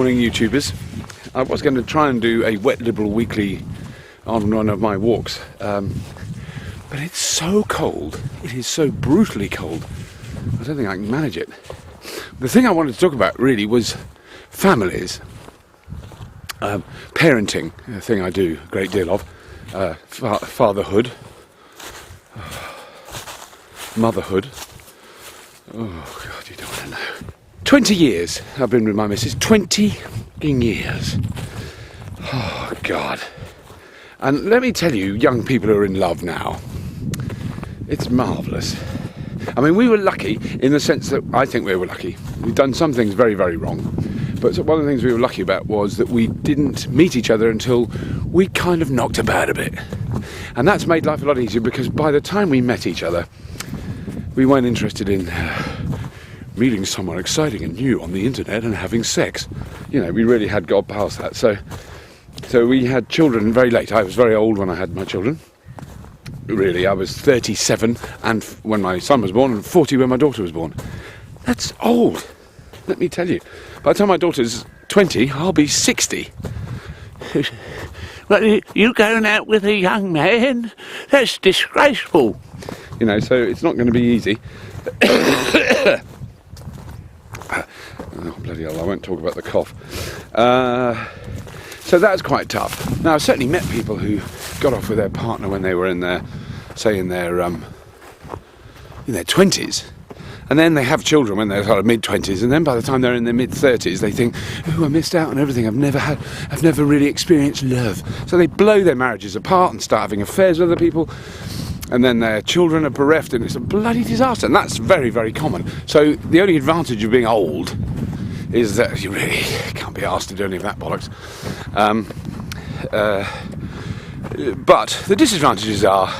morning, YouTubers. I was going to try and do a Wet Liberal weekly on one of my walks, but it's so cold. It is so brutally cold. I don't think I can manage it. The thing I wanted to talk about really was families, parenting, a thing I do a great deal of, fatherhood, motherhood. Oh God, you don't want to know. 20 years I've been with my missus. 20 years. Oh God. And let me tell you, young people who are in love now, it's marvellous. I mean, we were lucky in the sense that I think we were lucky. We've done some things very, very wrong. But one of the things we were lucky about was that we didn't meet each other until we kind of knocked about a bit. And that's made life a lot easier because by the time we met each other, we weren't interested in meeting someone exciting and new on the internet and having sex. You know, we really had got past that. So we had children very late. I was very old when I had my children. Really, I was 37 and when my son was born and 40 when my daughter was born. That's old, let me tell you. By the time my daughter's 20, I'll be 60. Well, you going out with a young man? That's disgraceful. You know, so it's not going to be easy. Oh, bloody hell, I won't talk about the cough. So that's quite tough. Now, I've certainly met people who got off with their partner when they were in their 20s. And then they have children when they're sort of mid-20s, and then by the time they're in their mid-30s, they think, "Oh, I missed out on everything. I've never really experienced love." So they blow their marriages apart and start having affairs with other people, and then their children are bereft, and it's a bloody disaster. And that's very, very common. So the only advantage of being old is that you really can't be asked to do any of that bollocks. But the disadvantages are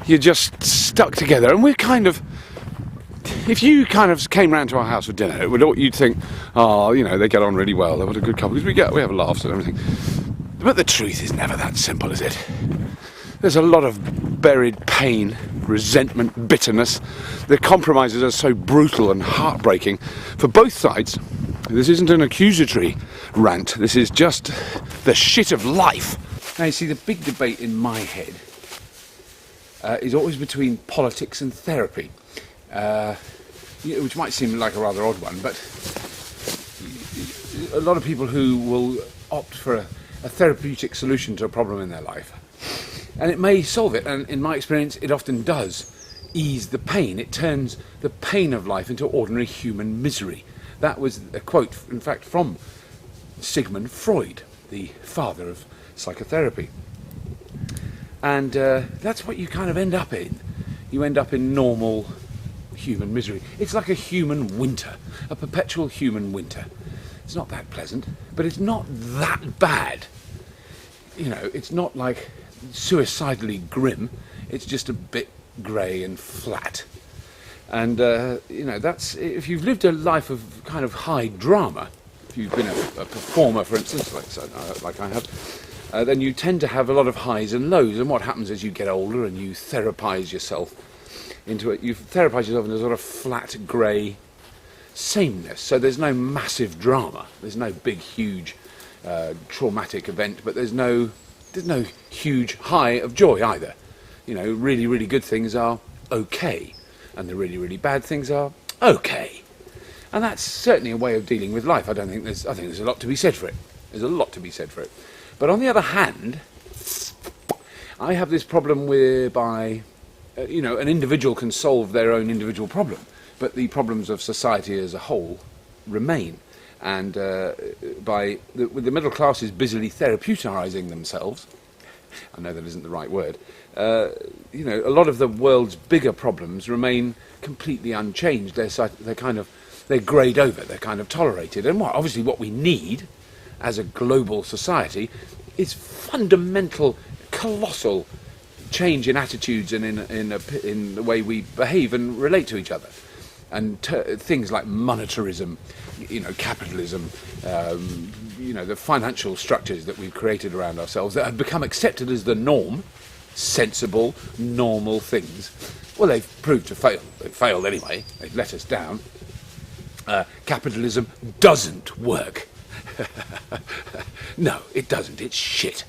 you're just stuck together, and we're kind of... If you kind of came round to our house for dinner, you'd think, oh, you know, they get on really well, they're what a good couple, because we have laughs and everything. But the truth is never that simple, is it? There's a lot of buried pain, resentment, bitterness. The compromises are so brutal and heartbreaking for both sides. This isn't an accusatory rant, this is just the shit of life. Now you see, the big debate in my head is always between politics and therapy. Which might seem like a rather odd one, but a lot of people who will opt for a therapeutic solution to a problem in their life, and it may solve it, and in my experience it often does ease the pain. It turns the pain of life into ordinary human misery. That was a quote, in fact, from Sigmund Freud, the father of psychotherapy, and that's what you kind of end up in. You end up in normal human misery. It's like a human winter, a perpetual human winter. It's not that pleasant, but it's not that bad. You know, it's not like suicidally grim. It's just a bit grey and flat. And you know, that's if you've lived a life of kind of high drama. If you've been a performer, for instance, like I have, then you tend to have a lot of highs and lows. And what happens as you get older and you therapize yourself into it, you therapize yourself into a sort of flat grey sameness. So there's no massive drama, there's no big huge traumatic event, but there's no huge high of joy either. You know, really, really good things are okay, and the really, really bad things are okay. And that's certainly a way of dealing with life. I think there's a lot to be said for it. There's a lot to be said for it. But on the other hand, I have this problem whereby you know, an individual can solve their own individual problem, but the problems of society as a whole remain. And with the middle classes busily therapeutising themselves, I know that isn't the right word, you know, a lot of the world's bigger problems remain completely unchanged. They're greyed over, they're kind of tolerated. And obviously what we need as a global society is fundamental, colossal change in attitudes and in the way we behave and relate to each other, and things like monetarism, you know, capitalism, you know, the financial structures that we've created around ourselves that have become accepted as the norm, sensible, normal things. Well, they've proved to fail. They've failed anyway. They've let us down. Capitalism doesn't work. No, it doesn't. It's shit.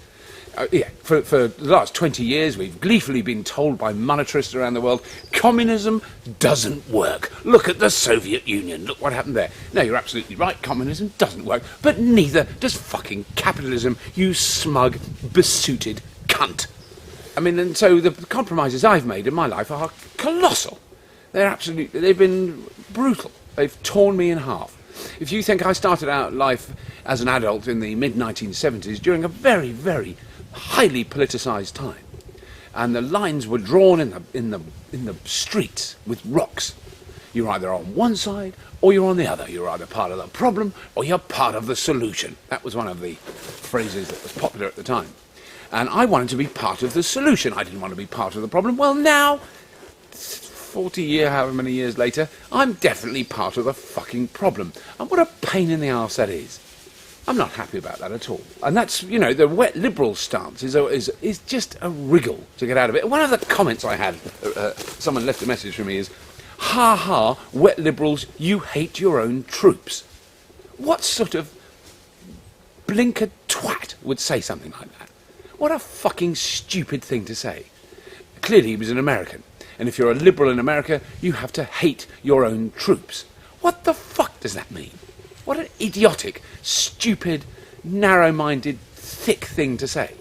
Yeah, for the last 20 years, we've gleefully been told by monetarists around the world, communism doesn't work. Look at the Soviet Union. Look what happened there. No, you're absolutely right. Communism doesn't work. But neither does fucking capitalism, you smug, besooted cunt. I mean, and so the compromises I've made in my life are colossal. They've been brutal. They've torn me in half. If you think I started out life as an adult in the mid-1970s during a very, very highly politicised time, and the lines were drawn in the streets with rocks. You're either on one side or you're on the other. You're either part of the problem or you're part of the solution. That was one of the phrases that was popular at the time. And I wanted to be part of the solution. I didn't want to be part of the problem. Well, now, however many years later, I'm definitely part of the fucking problem. And what a pain in the arse that is. I'm not happy about that at all. And that's, the wet liberal stance is just a wriggle to get out of it. One of the comments I had, someone left a message for me is, "Ha ha, wet liberals, you hate your own troops." What sort of blinker twat would say something like that? What a fucking stupid thing to say. Clearly he was an American. And if you're a liberal in America, you have to hate your own troops. What the fuck does that mean? What an idiotic, stupid, narrow-minded, thick thing to say.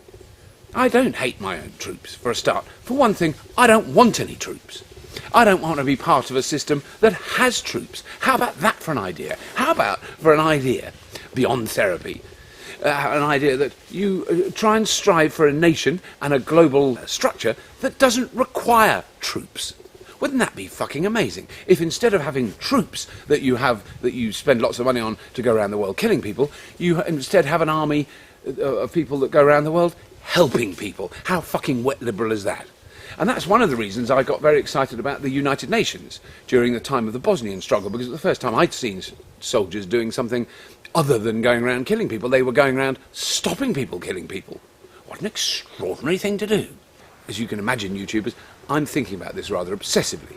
I don't hate my own troops, for a start. For one thing, I don't want any troops. I don't want to be part of a system that has troops. How about that for an idea? How about for an idea beyond therapy? An idea that you try and strive for a nation and a global structure that doesn't require troops. Wouldn't that be fucking amazing? If instead of having troops that you spend lots of money on to go around the world killing people, you instead have an army of people that go around the world helping people. How fucking wet liberal is that? And that's one of the reasons I got very excited about the United Nations during the time of the Bosnian struggle, because it was the first time I'd seen soldiers doing something other than going around killing people. They were going around stopping people killing people. What an extraordinary thing to do. As you can imagine, YouTubers, I'm thinking about this rather obsessively.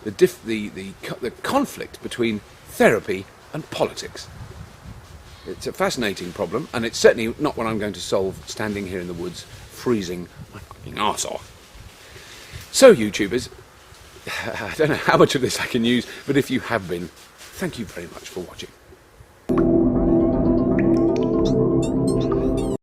The conflict between therapy and politics. It's a fascinating problem, and it's certainly not one I'm going to solve standing here in the woods, freezing my fucking arse off. So, YouTubers, I don't know how much of this I can use, but if you have been, thank you very much for watching.